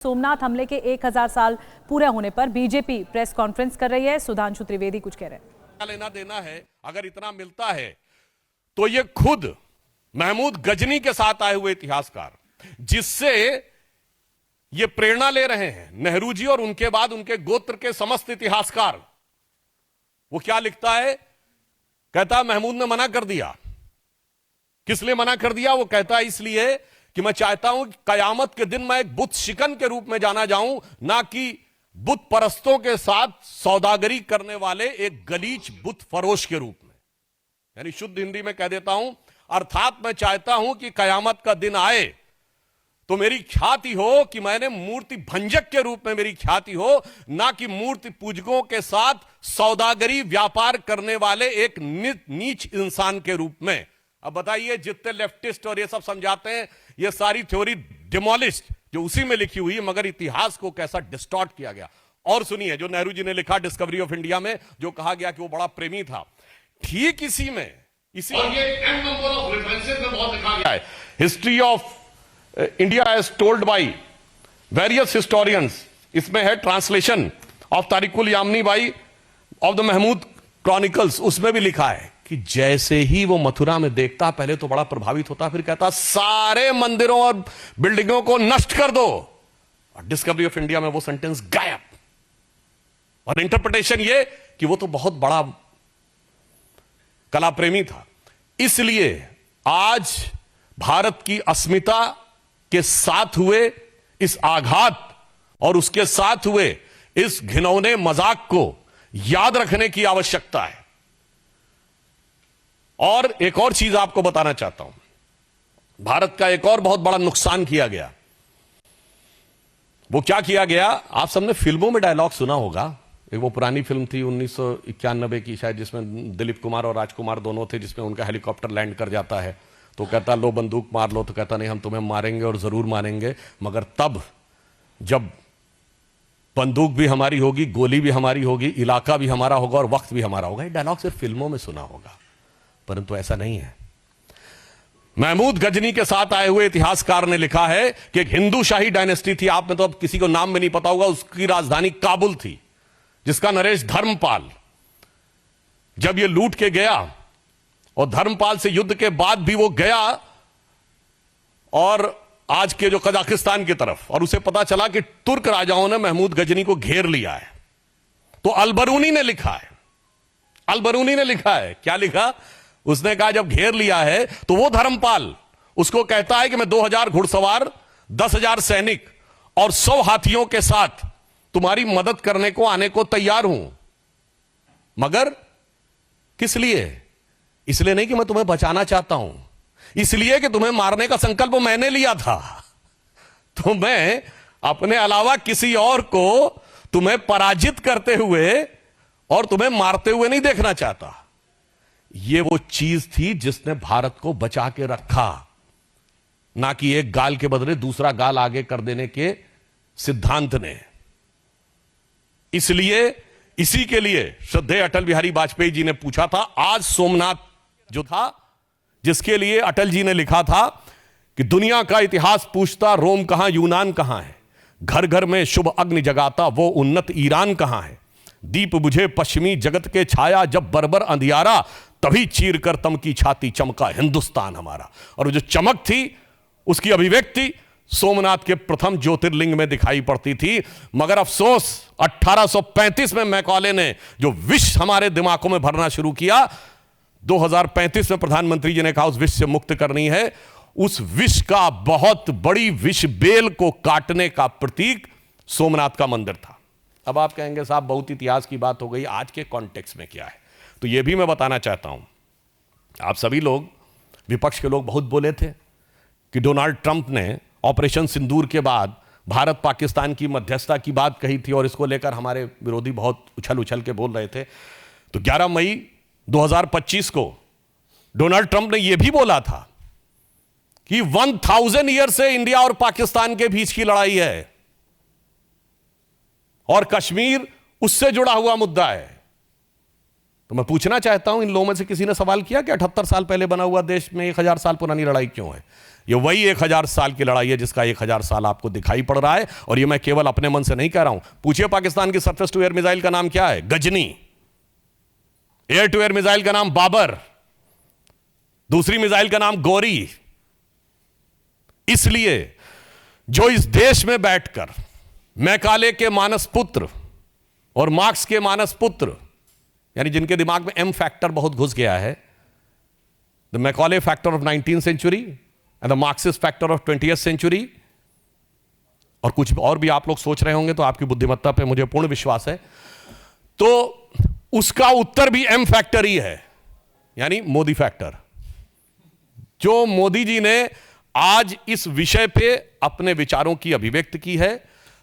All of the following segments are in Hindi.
सोमनाथ हमले के 1000 साल पूरे होने पर बीजेपी प्रेस कॉन्फ्रेंस कर रही है। सुधांशु त्रिवेदी कुछ कह रहे हैं। लेना देना है, अगर इतना मिलता है तो ये खुद महमूद गजनी के साथ आए हुए इतिहासकार, जिससे ये प्रेरणा ले रहे हैं नेहरू जी और उनके बाद उनके गोत्र के समस्त इतिहासकार, वो क्या लिखता है, कहता महमूद ने मना कर दिया। किस लिए मना कर दिया? वो कहता है इसलिए कि मैं चाहता हूं कि कयामत के दिन मैं एक बुत शिकन के रूप में जाना जाऊं, ना कि बुत परस्तों के साथ सौदागरी करने वाले एक गलीच बुत फरोश के रूप में। यानी शुद्ध हिंदी में कह देता हूं, अर्थात मैं चाहता हूं कि कयामत का दिन आए तो मेरी ख्याति हो कि मैंने मूर्ति भंजक के रूप में मेरी ख्याति हो, ना कि मूर्ति पूजकों के साथ सौदागरी व्यापार करने वाले एक नीच इंसान के रूप में। अब बताइए, जितने लेफ्टिस्ट और ये सब समझाते हैं, ये सारी थ्योरी डिमोलिश्ड जो उसी में लिखी हुई है, मगर इतिहास को कैसा डिस्टॉर्ट किया गया। और सुनिए जो नेहरू जी ने लिखा डिस्कवरी ऑफ इंडिया में, जो कहा गया कि वो बड़ा प्रेमी था, ठीक इसी में और ये एन नंबर ऑफ रेफरेंसेस में बहुत लिखा गया है। History of India as told by various historians, इसमें है translation of Tarikul Yamini by of the Mahmud chronicles, उसमें भी लिखा है कि जैसे ही वो मथुरा में देखता, पहले तो बड़ा प्रभावित होता, फिर कहता सारे मंदिरों और बिल्डिंगों को नष्ट कर दो। और डिस्कवरी ऑफ इंडिया में वो सेंटेंस गायब। और इंटरप्रिटेशन ये कि वो तो बहुत बड़ा कला प्रेमी था। इसलिए आज भारत की अस्मिता के साथ हुए इस आघात और उसके साथ हुए इस घिनौने मजाक को याद रखने की आवश्यकता है। और एक और चीज आपको बताना चाहता हूं, भारत का एक और बहुत बड़ा नुकसान किया गया। वो क्या किया गया? आप सबने फिल्मों में डायलॉग सुना होगा। एक वो पुरानी फिल्म थी 1991 की शायद, जिसमें दिलीप कुमार और राजकुमार दोनों थे, जिसमें उनका हेलीकॉप्टर लैंड कर जाता है, तो कहता लो बंदूक मार लो, तो कहता नहीं हम तुम्हें मारेंगे और जरूर मारेंगे, मगर तब जब बंदूक भी हमारी होगी, गोली भी हमारी होगी, इलाका भी हमारा होगा और वक्त भी हमारा होगा। ये डायलॉग सिर्फ फिल्मों में सुना होगा, परंतु ऐसा नहीं है। महमूद गजनी के साथ आए हुए इतिहासकार ने लिखा है कि एक हिंदू शाही डायनेस्टी थी, आप में तो अब किसी को नाम में नहीं पता होगा, उसकी राजधानी काबुल थी, जिसका नरेश धर्मपाल जब ये लूट के गया और धर्मपाल से युद्ध के बाद भी वो गया और आज के जो कजाकिस्तान की तरफ, और उसे पता चला कि तुर्क राजाओं ने महमूद गजनी को घेर लिया है। तो अलबरूनी ने लिखा है, अलबरूनी ने लिखा है, क्या लिखा? उसने कहा जब घेर लिया है तो वो धर्मपाल उसको कहता है कि मैं 2000 घुड़सवार, 10,000 सैनिक और 100 हाथियों के साथ तुम्हारी मदद करने को आने को तैयार हूं, मगर किस लिए? इसलिए नहीं कि मैं तुम्हें बचाना चाहता हूं, इसलिए कि तुम्हें मारने का संकल्प मैंने लिया था। तो मैं अपने अलावा किसी और को तुम्हें पराजित करते हुए और तुम्हें मारते हुए नहीं देखना चाहता। यह वो चीज थी जिसने भारत को बचा के रखा, ना कि एक गाल के बदले दूसरा गाल आगे कर देने के सिद्धांत ने। इसलिए इसी के लिए श्रद्धेय अटल बिहारी वाजपेयी जी ने पूछा था, आज सोमनाथ जो था, जिसके लिए अटल जी ने लिखा था कि दुनिया का इतिहास पूछता रोम कहां, यूनान कहां है, घर घर में शुभ अग्नि जगाता वो उन्नत ईरान कहां है, दीप बुझे पश्चिमी जगत के छाया जब बर्बर अंधियारा, तभी चीर कर तम की छाती चमका हिंदुस्तान हमारा। और जो चमक थी उसकी अभिव्यक्ति सोमनाथ के प्रथम ज्योतिर्लिंग में दिखाई पड़ती थी। मगर अफसोस 1835 में मैकॉले ने जो विष हमारे दिमागों में भरना शुरू किया, 2035 में प्रधानमंत्री जी ने कहा उस विष से मुक्त करनी है। उस विष का, बहुत बड़ी विष बेल को काटने का प्रतीक सोमनाथ का मंदिर था। अब आप कहेंगे साहब बहुत इतिहास की बात हो गई, आज के कॉन्टेक्स्ट में क्या है? तो यह भी मैं बताना चाहता हूं, आप सभी लोग, विपक्ष के लोग बहुत बोले थे कि डोनाल्ड ट्रंप ने ऑपरेशन सिंदूर के बाद भारत पाकिस्तान की मध्यस्थता की बात कही थी, और इसको लेकर हमारे विरोधी बहुत उछल उछल के बोल रहे थे। तो 11 मई 2025 को डोनाल्ड ट्रंप ने यह भी बोला था कि 1000 ईयर से इंडिया और पाकिस्तान के बीच की लड़ाई है और कश्मीर उससे जुड़ा हुआ मुद्दा है। तो मैं पूछना चाहता हूं, इन लोगों में से किसी ने सवाल किया कि 78 साल पहले बना हुआ देश में 1000 साल पुरानी लड़ाई क्यों है? ये वही 1000 साल की लड़ाई है जिसका 1000 साल आपको दिखाई पड़ रहा है। और ये मैं केवल अपने मन से नहीं कह रहा हूं। पूछिए पाकिस्तान की सरफेस टू एयर मिसाइल का नाम क्या है? Ghazni. Air to air missile का नाम बाबर। दूसरी मिसाइल का नाम गौरी। इसलिए जो इस देश में बैठकर मैकाले के मानस पुत्र और मार्क्स के मानस पुत्र, यानी जिनके दिमाग में एम फैक्टर बहुत घुस गया है, the Macaulay factor of 19th century and the Marxist factor of 20th century, और कुछ और भी आप लोग सोच रहे होंगे, तो आपकी बुद्धिमत्ता पे मुझे पूर्ण विश्वास है, तो उसका उत्तर भी एम फैक्टर ही है, यानी मोदी फैक्टर। जो मोदी जी ने आज इस विषय पे अपने विचारों की अभिव्यक्ति की है,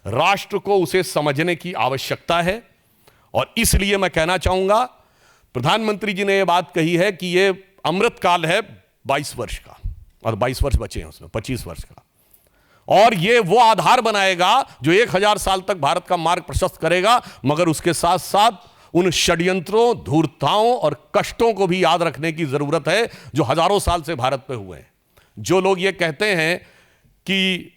राष्ट्र को उसे समझने की आवश्यकता है। और इसलिए मैं कहना चाहूंगा, प्रधानमंत्री जी ने यह बात कही है कि यह अमृतकाल है 22 वर्ष का, और 22 वर्ष बचे हैं उसमें, 25 वर्ष का, और यह वो आधार बनाएगा जो 1000 साल तक भारत का मार्ग प्रशस्त करेगा। मगर उसके साथ साथ उन षड्यंत्रों, धूर्तताओं और कष्टों को भी याद रखने की जरूरत है जो हजारों साल से भारत पे हुए हैं। जो लोग ये कहते हैं कि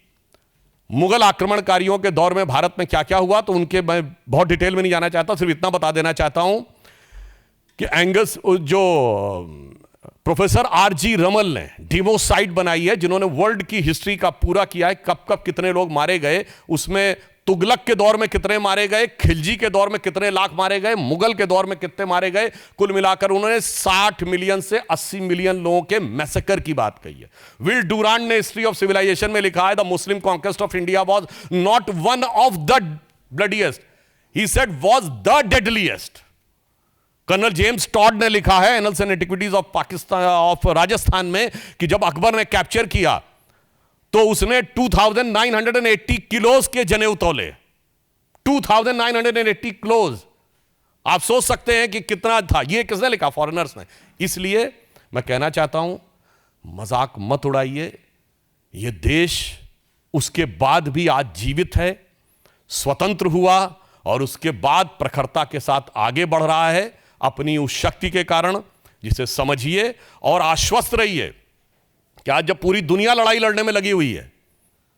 मुगल आक्रमणकारियों के दौर में भारत में क्या क्या हुआ, तो उनके मैं बहुत डिटेल में नहीं जाना चाहता, सिर्फ इतना बता देना चाहता हूं कि एंगस, जो प्रोफेसर आर.जी. रमल ने डिमोसाइड बनाई है, जिन्होंने वर्ल्ड की हिस्ट्री का पूरा किया है, कब कब कितने लोग मारे गए, उसमें तुगलक के दौर में कितने मारे गए, खिलजी के दौर में कितने लाख मारे गए, मुगल के दौर में कितने मारे गए, कुल मिलाकर उन्होंने 60 मिलियन से 80 मिलियन लोगों के मैसेकर की बात कही है। विल डुरांट ने हिस्ट्री ऑफ सिविलाइजेशन में लिखा है, the Muslim conquest of India was not one of the bloodiest, he said was the deadliest. Colonel James Tod ने लिखा है annals and antiquities of Pakistan of Rajasthan में कि जब अकबर ने कैप्चर किया तो उसने 2980 किलोज के जनेऊ तौले, 2980 किलोज। आप सोच सकते हैं कि कितना था। ये किसने लिखा? फॉरेनर्स ने। इसलिए मैं कहना चाहता हूं, मजाक मत उड़ाइए। यह देश उसके बाद भी आज जीवित है, स्वतंत्र हुआ और उसके बाद प्रखरता के साथ आगे बढ़ रहा है अपनी उस शक्ति के कारण, जिसे समझिए और आश्वस्त रहिए कि आज जब पूरी दुनिया लड़ाई लड़ने में लगी हुई है,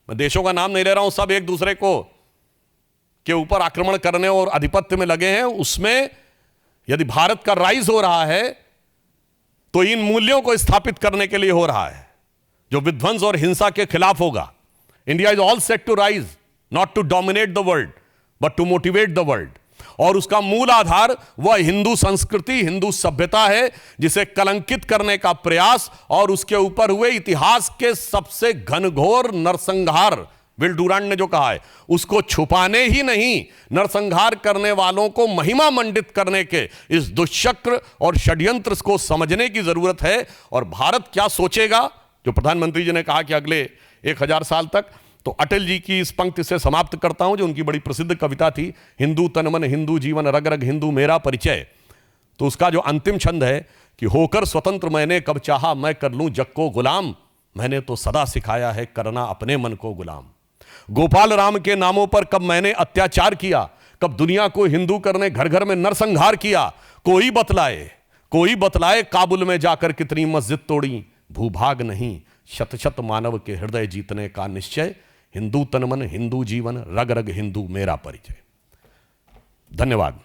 मैं देशों का नाम नहीं ले रहा हूं, सब एक दूसरे को के ऊपर आक्रमण करने और आधिपत्य में लगे हैं, उसमें यदि भारत का राइज हो रहा है तो इन मूल्यों को स्थापित करने के लिए हो रहा है जो विध्वंस और हिंसा के खिलाफ होगा। India is all set to rise, not to dominate the world but to motivate the world. और उसका मूल आधार वह हिंदू संस्कृति, हिंदू सभ्यता है, जिसे कलंकित करने का प्रयास और उसके ऊपर हुए इतिहास के सबसे घनघोर नरसंहार, विल डुरांट ने जो कहा है, उसको छुपाने ही नहीं, नरसंहार करने वालों को महिमा मंडित करने के इस दुष्चक्र और षड्यंत्र को समझने की जरूरत है। और भारत क्या सोचेगा, जो प्रधानमंत्री जी ने कहा कि अगले 1000 साल तक, तो अटल जी की इस पंक्ति से समाप्त करता हूं, जो उनकी बड़ी प्रसिद्ध कविता थी, हिंदू तन मन हिंदू जीवन, रग रग हिंदू मेरा परिचय। तो उसका जो अंतिम छंद है कि होकर स्वतंत्र मैंने कब चाहा मैं कर लूं जग को गुलाम, मैंने तो सदा सिखाया है करना अपने मन को गुलाम। गोपाल राम के नामों पर कब मैंने अत्याचार किया, कब दुनिया को हिंदू करने घर घर में नरसंहार किया, कोई बतलाए काबुल में जाकर कितनी मस्जिद तोड़ी, भूभाग नहीं शत शत मानव के हृदय जीतने का निश्चय, हिंदू तन मन हिंदू जीवन, रग रग हिंदू मेरा परिचय। धन्यवाद।